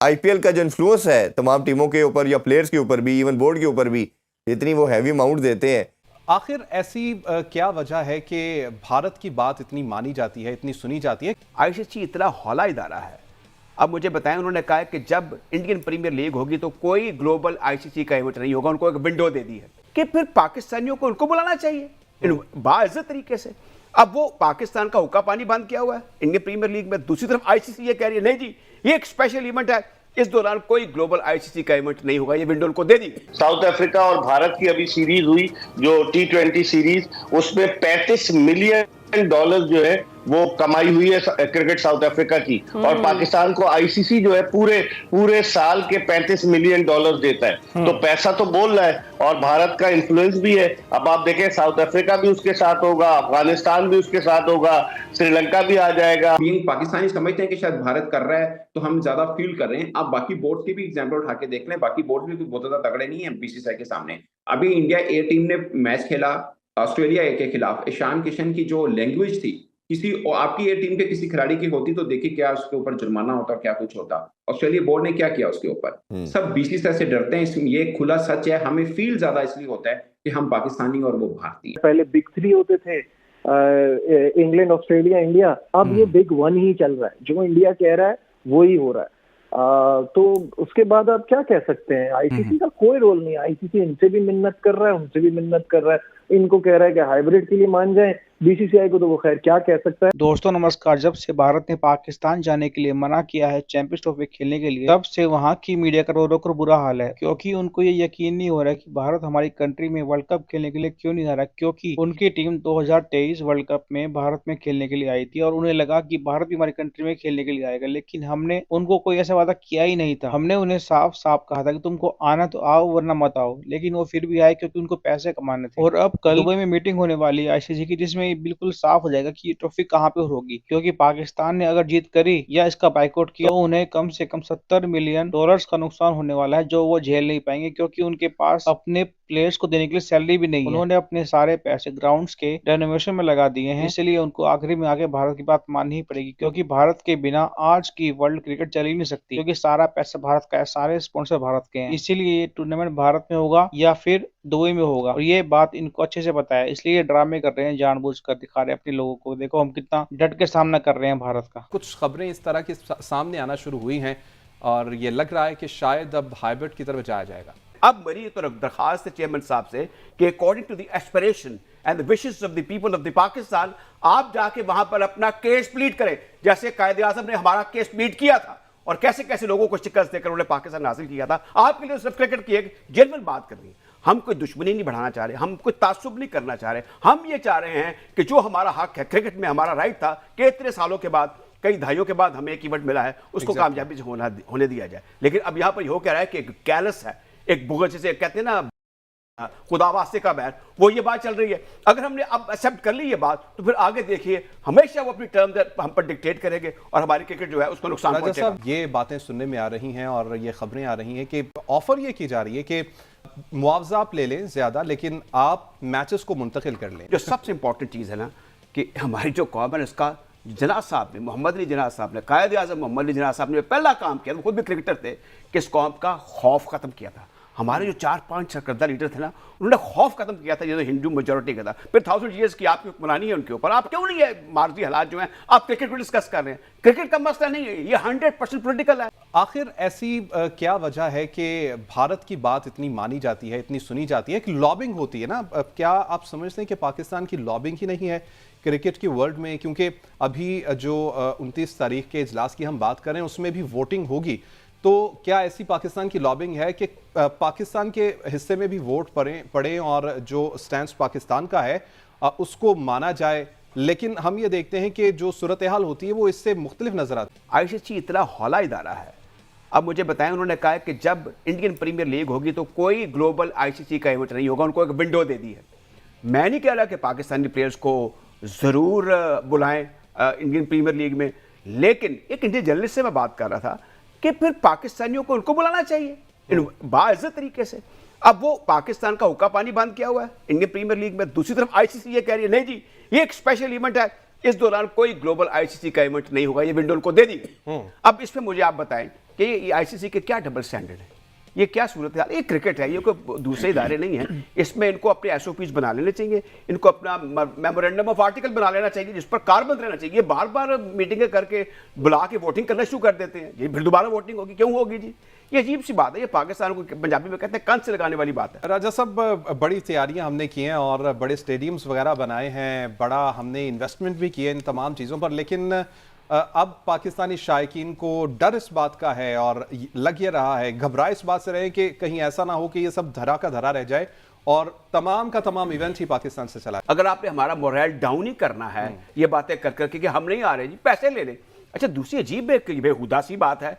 IPL का जो influence है तमाम टीमों के ऊपर या प्लेयर्स के ऊपर भी, इवन बोर्ड के ऊपर भी, इतनी वो हैवी अमाउंट देते हैं। आखिर ऐसी क्या वजह है कि भारत की बात इतनी मानी जाती है, इतनी सुनी जाती है? आईसीसी इतना हौला इदारा है। अब मुझे बताएं, उन्होंने कहा है कि जब इंडियन प्रीमियर लीग होगी तो कोई ग्लोबल आईसीसी का इवेंट नहीं होगा। उनको एक विंडो दे दी है कि फिर पाकिस्तानियों को उनको बुलाना चाहिए बाइज्जत तरीके से। अब वो पाकिस्तान का हुक्का पानी बंद किया हुआ है इंडियन प्रीमियर लीग में, दूसरी तरफ आईसीसी ये कह रही है नहीं जी ये एक स्पेशल इवेंट है, इस दौरान कोई ग्लोबल आईसीसी का इवेंट नहीं होगा, ये विंडो उनको दे दी। साउथ अफ्रीका और भारत की अभी सीरीज हुई जो T20 सीरीज, उसमें $35 मिलियन जो है वो कमाई हुई है क्रिकेट साउथ अफ्रीका की, और पाकिस्तान को आईसीसी जो है पूरे साल के $35 मिलियन देता है। तो पैसा तो बोल रहा है और भारत का इन्फ्लुएंस भी है। अब आप देखें साउथ अफ्रीका भी उसके साथ होगा, अफगानिस्तान भी उसके साथ होगा, श्रीलंका भी आ जाएगा। पाकिस्तानी समझते हैं कि शायद भारत कर रहा है तो हम ज्यादा फील कर रहे हैं। आप बाकी बोर्ड की भी एग्जांपल उठा के देख लें, बाकी बोर्ड भी बहुत ज्यादा तगड़े नहीं है बीसीसीआई के सामने। अभी इंडिया ए टीम ने मैच खेला ऑस्ट्रेलिया ए के खिलाफ, ईशान किशन की जो लैंग्वेज थी किसी आपकी ये टीम के किसी खिलाड़ी की होती तो देखिए क्या उसके ऊपर जुर्माना होता, क्या कुछ होता। ऑस्ट्रेलिया बोर्ड ने क्या किया उसके ऊपर। सब बीसीसीआई से डरते हैं, ये खुला सच है। हमें फील ज्यादा इसलिए होता है कि हम पाकिस्तानी और वो भारतीय। पहले बिग 3 होते थे, इंग्लैंड, ऑस्ट्रेलिया, इंडिया। अब ये बिग 1 ही चल रहा है, जो इंडिया कह रहा है वो ही हो रहा है। तो उसके बाद आप क्या कह सकते हैं, आईसीसी का कोई रोल नहीं है। आईसीसी इनसे भी मिन्नत कर रहा है, उनसे भी मिन्नत कर रहा है, इनको कह रहा है कि हाइब्रिड के लिए मान जाएं। बीसीसीआई को तो वो खैर क्या कह सकता है। दोस्तों नमस्कार। जब से भारत ने पाकिस्तान जाने के लिए मना किया है चैंपियंस ट्रॉफी खेलने के लिए, तब से वहां की मीडिया का रो रो कर बुरा हाल है, क्योंकि उनको ये यकीन नहीं हो रहा है कि भारत हमारी कंट्री में वर्ल्ड कप खेलने के लिए क्यों नहीं आ रहा। क्योंकि उनकी टीम 2023 वर्ल्ड कप में भारत में खेलने के लिए आई थी और उन्हें लगा कि भारत भी हमारी कंट्री में खेलने के लिए आएगा, लेकिन हमने उनको कोई ऐसा वादा किया ही नहीं था। हमने उन्हें साफ साफ कहा था कि तुमको आना तो आओ वरना मत आओ, लेकिन वो फिर भी आए क्योंकि उनको पैसे कमाने थे। और अब कल दुबई में मीटिंग होने वाली है आईसीसी की, जिसमें बिल्कुल साफ जाएगा कि ये ट्रॉफी कहां पे होगी। क्योंकि पाकिस्तान ने अगर जीत करी या इसका बाइकआउट किया तो उन्हें कम से कम $70 मिलियन का नुकसान होने वाला है, जो वो झेल नहीं पाएंगे, क्योंकि उनके पास अपने प्लेयर्स को देने के लिए सैलरी भी नहीं है। उन्होंने अपने सारे पैसे ग्राउंड्स के रेनोवेशन में लगा दिए हैं, इसलिए उनको आखिरी में आके भारत की बात माननी ही पड़ेगी। क्योंकि भारत के बिना आज की वर्ल्ड क्रिकेट चल ही नहीं सकती, क्योंकि सारा पैसा भारत का है, सारे स्पॉन्सर भारत के हैं। इसीलिए ये टूर्नामेंट भारत में होगा या फिर दुबई में होगा, और ये बात इनको अच्छे से पता है, इसलिए ड्रामे कर रहे हैं, जानबूझकर दिखा रहे हैं अपने लोगों को। देखो हम कितना डट के सामना कर रहे हैं भारत का। कुछ खबरें इस तरह की सामने आना शुरू हुई हैं और ये लग रहा है कि शायद अब हाइब्रिड की तरफ जाया जाएगा। अब मेरी तो दरखास्त है चेयरमैन साहब से कि according to the aspiration and the wishes of the people of the Pakistan, आप जाके वहां पर अपना केस प्लीड करें, जैसे कायदे आज़म ने हमारा केस प्लीड किया था और कैसे कैसे लोगों को शिकस्त देकर उन्होंने पाकिस्तान हासिल किया था। आपके लिए सिर्फ क्रिकेट की एक जेन्युइन बात करनी है। हम कोई दुश्मनी नहीं बढ़ाना चाह रहे, हम कोई तासुब नहीं करना चाह रहे। हम ये चाह रहे हैं कि जो हमारा हक है, क्रिकेट में हमारा राइट था कि इतने सालों के बाद, कई दहाइयों के बाद हमें एक इवेंट मिला है, उसको कामयाबी से होने दिया जाए। लेकिन अब यहां पर हो कह रहा है कि एक कैलस है, एक बुगज, जैसे कहते हैं ना खुदा वास्ते का बैर, वो ये बात चल रही है। अगर हमने अब एक्सेप्ट कर ली ये बात तो फिर आगे देखिए हमेशा वो अपनी टर्म हम पर डिक्टेट करेंगे और हमारी क्रिकेट जो है उसको नुकसान पहुंचेगा। ये बातें सुनने में आ रही हैं और ये खबरें आ रही हैं कि ऑफर ये की जा रही है कि मुआवजा आप ले लें ज्यादा, लेकिन आप मैचेस को मुंतकिल कर लें। जो सबसे इंपॉर्टेंट चीज़ है ना कि हमारी जो कौम है उसका जनाब साहब ने, मोहम्मद अली जनाब साहब ने, कायद आज़म मोहम्मद अली जनाब साहब ने पहला काम किया, वो खुद भी क्रिकेटर थे, कि इस कौम का खौफ ख़त्म किया था। हमारे जो 4-5 सरकर्दा लीडर थे ना, उन्होंने खौफ खत्म किया था, ये तो हिंदू मेजोरिटी का था। फिर 1000 ईयर्स की आपकी हुक्मरानी है उनके ऊपर, आप क्यों नहीं है मार्जी हालात जो हैं आप क्रिकेट को डिस्कस कर रहे हैं। क्रिकेट का मसला नहीं है, ये 100% पॉलिटिकल है। आखिर ऐसी क्या वजह है कि भारत की बात इतनी मानी जाती है, इतनी सुनी जाती है कि लॉबिंग होती है ना? क्या आप समझते हैं कि पाकिस्तान की लॉबिंग ही नहीं है क्रिकेट की वर्ल्ड में? क्योंकि अभी जो 29 तारीख के इजलास की हम बात कर रहे हैं उसमें भी वोटिंग होगी, तो क्या ऐसी पाकिस्तान की लॉबिंग है कि पाकिस्तान के हिस्से में भी वोट पड़े और जो स्टैंड पाकिस्तान का है उसको माना जाए? लेकिन हम ये देखते हैं कि जो सूरत हाल होती है वो इससे मुख्तलिफ नजर आती है। आईसीसी इतना हौला इदारा है। अब मुझे बताएं, उन्होंने कहा कि जब इंडियन प्रीमियर लीग होगी तो कोई ग्लोबल आईसीसी का इवेंट नहीं होगा, उनको एक विंडो दे दी है। मैं नहीं कह रहा कि पाकिस्तानी प्लेयर्स को ज़रूर बुलाएं इंडियन प्रीमियर लीग में, लेकिन एक इंडियन जर्नलिस्ट से मैं बात कर रहा था कि फिर पाकिस्तानियों को उनको बुलाना चाहिए बाइज्जत तरीके से। अब वो पाकिस्तान का हुक्का पानी बंद किया हुआ है इंडियन प्रीमियर लीग में, दूसरी तरफ आईसीसी ये कह रही है नहीं जी ये एक स्पेशल इवेंट है, इस दौरान कोई ग्लोबल आईसीसी का इवेंट नहीं होगा, ये विंडो उनको दे दी। अब इसमें मुझे आप बताएं ये आईसीसी के क्या डबल स्टैंडर्ड है, ये क्या सूरत है? ये क्रिकेट है, ये कोई दूसरे इदारे नहीं है। इसमें इनको अपने एसओपीज बना लेने चाहिए, इनको अपना मेमोरेंडम ऑफ आर्टिकल बना लेना चाहिए जिस पर कारबंद रहना चाहिए। ये बार बार मीटिंगें करके बुला के वोटिंग करना शुरू कर देते हैं, ये फिर दोबारा वोटिंग होगी, क्यों होगी जी? ये अजीब सी बात है, ये पाकिस्तान को पंजाबी में कहते हैं कंस से लगाने वाली बात है। राजा साहब, बड़ी तैयारियां हमने की हैं और बड़े स्टेडियम्स वगैरह बनाए हैं, बड़ा हमने इन्वेस्टमेंट भी किए इन तमाम चीज़ों पर, लेकिन अब पाकिस्तानी शायकीन को डर इस बात का है और लग ये रहा है, घबराए इस बात से रहे कि कहीं ऐसा ना हो कि ये सब धरा का धरा रह जाए और तमाम का तमाम इवेंट ही पाकिस्तान से चला। अगर आपने हमारा मोरल डाउन ही करना है ये बातें कर करके कि हम नहीं आ रहे जी, पैसे ले लें। अच्छा, दूसरी अजीब बेहुदा सी बात है,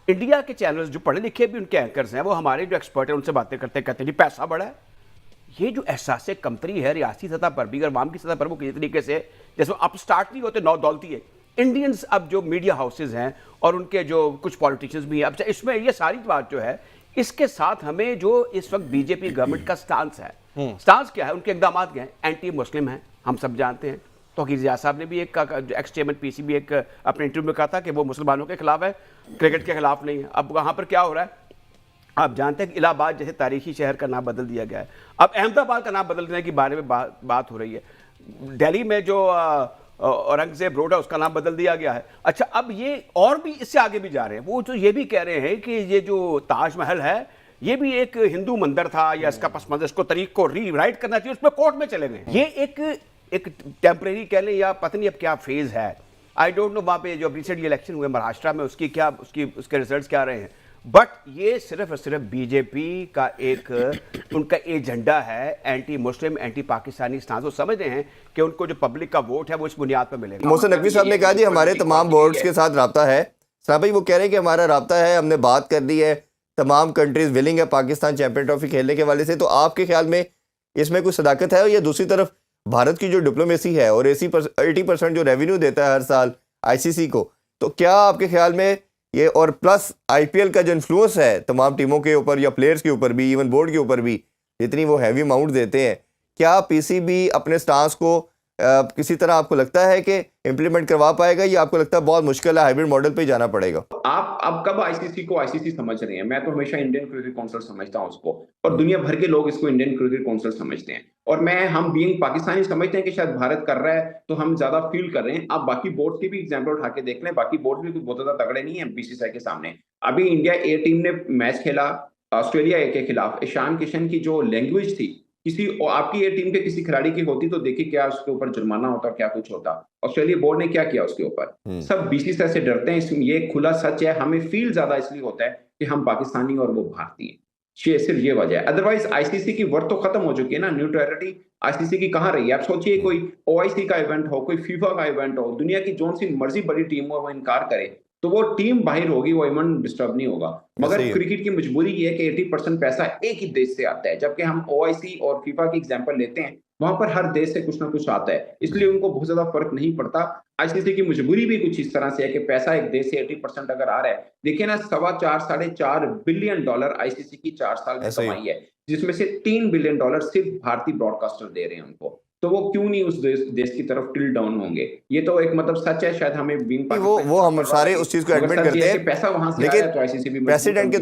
इंडिया के चैनल्स जो पढ़े लिखे भी उनके एंकर्स हैं, वो हमारे जो एक्सपर्ट हैं उनसे बातें करते कहते हैं जी पैसा बड़ा है। ये जो एहसास कमतरी है रियासी सतह पर भी, अगर वाम की सतह पर वो किसी तरीके से जैसे अप स्टार्ट नहीं होते, नौ दौलती है। इंडियंस अब जो मीडिया हाउसेज हैं और उनके जो कुछ पॉलिटिशियंस भी हैं, अब इसमें ये सारी बात जो है, इसके साथ हमें जो इस वक्त बीजेपी गवर्नमेंट का स्टांस है, स्टांस क्या है, उनके इकदाम क्या है, एंटी मुस्लिम है, हम सब जानते हैं। तौकीर रियाज साहब ने भी एक एक्स चेयरमैन पीसीबी एक अपने इंटरव्यू में कहा था कि वो मुसलमानों के खिलाफ है, क्रिकेट के खिलाफ नहीं है। अब वहाँ पर क्या हो रहा है, आप जानते हैं कि इलाहाबाद जैसे तारीखी शहर का नाम बदल दिया गया है, अब अहमदाबाद का नाम बदलने के बारे में बात हो रही है। दिल्ली में जो औरंगजेब रोड है उसका नाम बदल दिया गया है। अच्छा, अब ये और भी इससे आगे भी जा रहे हैं, वो तो ये भी कह रहे हैं कि ये जो ताजमहल है ये भी एक हिंदू मंदिर था या इसका पस मंजर, इसको तरीक को रीराइट करना चाहिए, उसमें कोर्ट में चले गए। ये एक टेम्परेरी कह लें या पता नहीं अब क्या फेज है, आई डोंट नो। वहाँ पे जो रिसेंटली इलेक्शन हुए महाराष्ट्र में उसके रिजल्ट्स क्या रहे हैं, बट ये सिर्फ और सिर्फ बीजेपी का उनका एजेंडा है, anti Muslim anti Pakistani stance. वो समझ रहे हैं कि उनको जो पब्लिक का वोट है वो इस बुनियाद पर मिलेगा। मोहसिन नकवी साहब ने कहा जी हमारे तमाम बोर्ड्स के साथ राब्ता है। साहब भाई वो कह रहे हैं कि हमारा राब्ता है, हमने बात कर ली है, तमाम कंट्रीज विलिंग है पाकिस्तान चैंपियन ट्रॉफी खेलने के वाले से। तो आपके ख्याल में इसमें कुछ सदाकत है? और ये दूसरी तरफ भारत की जो डिप्लोमेसी है और 80% जो रेवेन्यू देता है हर साल आईसीसी को, तो क्या आपके ख्याल में ये, और प्लस आईपीएल का जो इन्फ्लुएंस है तमाम टीमों के ऊपर या प्लेयर्स के ऊपर भी, इवन बोर्ड के ऊपर भी, जितनी वो हैवी अमाउंट देते हैं, क्या पीसीबी अपने स्टांस को किसी तरह आपको लगता है कि इम्प्लीमेंट करवा पाएगा, या आपको लगता है बहुत मुश्किल है, हाइब्रिड मॉडल पे ही जाना पड़ेगा? आप अब कब आईसीसी को आईसीसी समझ रहे हैं? मैं तो हमेशा इंडियन क्रिकेट काउंसिल समझता हूं उसको, और दुनिया भर के लोग इसको इंडियन क्रिकेट काउंसिल समझते हैं। और हम बीइंग पाकिस्तानी समझते हैं कि शायद भारत कर रहा है तो हम ज्यादा फील कर रहे हैं। आप बाकी बोर्ड के भी एग्जाम्पल उठा के देख लें, बाकी बोर्ड भी बहुत ज्यादा तगड़े नहीं है बीसीसीआई के सामने। अभी इंडिया ए टीम ने मैच खेला ऑस्ट्रेलिया ए के खिलाफ, ईशान किशन की जो लैंग्वेज थी, किसी आपकी ये टीम के किसी खिलाड़ी की होती तो देखिए क्या उसके ऊपर जुर्माना होता और क्या कुछ होता। ऑस्ट्रेलिया बोर्ड ने क्या किया उसके ऊपर? सब बीसीसीआई से डरते हैं, ये खुला सच है। हमें फील ज्यादा इसलिए होता है कि हम पाकिस्तानी और वो भारतीय, सिर्फ ये वजह है। अदरवाइज आईसीसी की वर्थ तो खत्म हो चुकी है ना, न्यूट्रलिटी आईसीसी की कहाँ रही है? आप सोचिए कोई ओआईसी का इवेंट हो, कोई फीफा का इवेंट हो, दुनिया की जोन सी मर्जी बड़ी टीम हो, वो इनकार करे तो वो टीम बाहर होगी, वो इवेंट डिस्टर्ब नहीं होगा। मगर क्रिकेट की मजबूरी ये है कि 80% पैसा एक ही देश से आता है, जबकि हम ओआईसी और फीफा की एग्जांपल लेते हैं, वहां पर हर देश से कुछ ना कुछ आता है, इसलिए उनको बहुत ज्यादा फर्क नहीं पड़ता। आईसीसी की मजबूरी भी कुछ इस तरह से है कि पैसा एक देश से 80% अगर आ रहा है, देखिए ना, $4.5 बिलियन आईसीसी की 4 साल में कमाई है, जिसमें से $3 बिलियन सिर्फ भारतीय ब्रॉडकास्टर दे रहे हैं उनको। तो वो क्यों नहीं उस देश की तरफ टिल डाउन होंगे? ये तो एक मतलब सच है, शायद हमें वो हम सारे उस चीज को एडमिट करते हैं, पैसा वहां से लेकिन आया तो आईसीसी भी प्रेसिडेंट के